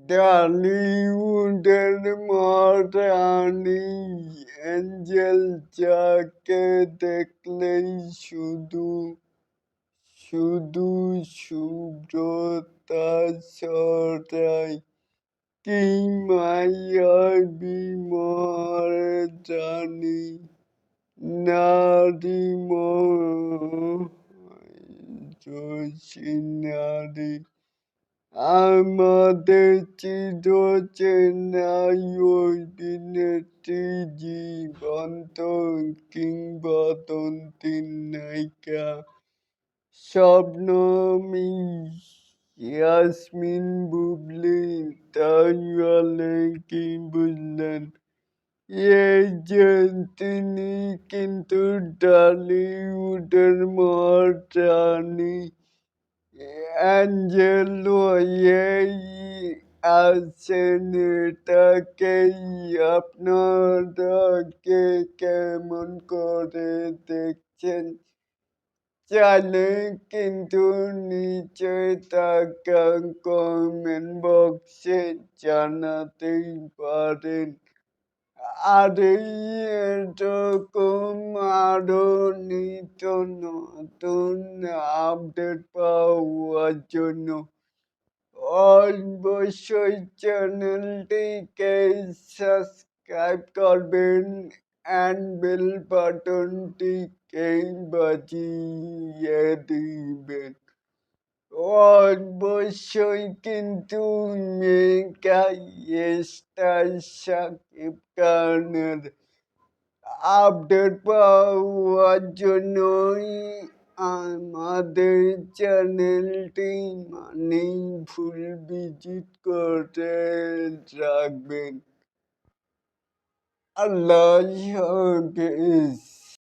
টলিউডের মহারানী Angel যাকে দেখলেই শুধু শুধু শুভ্রতা ছড়ায়, কি মায়াবী মহারানী, নারী নারী আমাদের চিরচেনা অভিনেত্রী, জীবন্ত কিংবদন্তি নায়িকা শবনম ইয়াসমিন বুবলি। তাহলে কি বুঝলেন? এই যে তিনি কিন্তু টলিউডের মহারানী অ্যাঞ্জেল হয়েই আছেন। এটাকেই আপনারা কে কেমন করে দেখছেন? চাইলে কিন্তু নিচে থাকা কমেন্ট বক্সে জানাতেই পারেন। আর এরকম আরো নিত্য নতুন আপডেট পাওয়ার জন্য অবশ্যই চ্যানেলটিকে সাবস্ক্রাইব করবেন and বেল বাটনটিকে বাজিয়ে দিবেন। অবশ্যই কিন্তু মেগা স্টার শাকিব খানের আপডেট পাওয়ার জন্যই আমাদের চ্যানেলটি ভুল ভিজিট করে রাখবেন। আল্লাহ হাফেজ।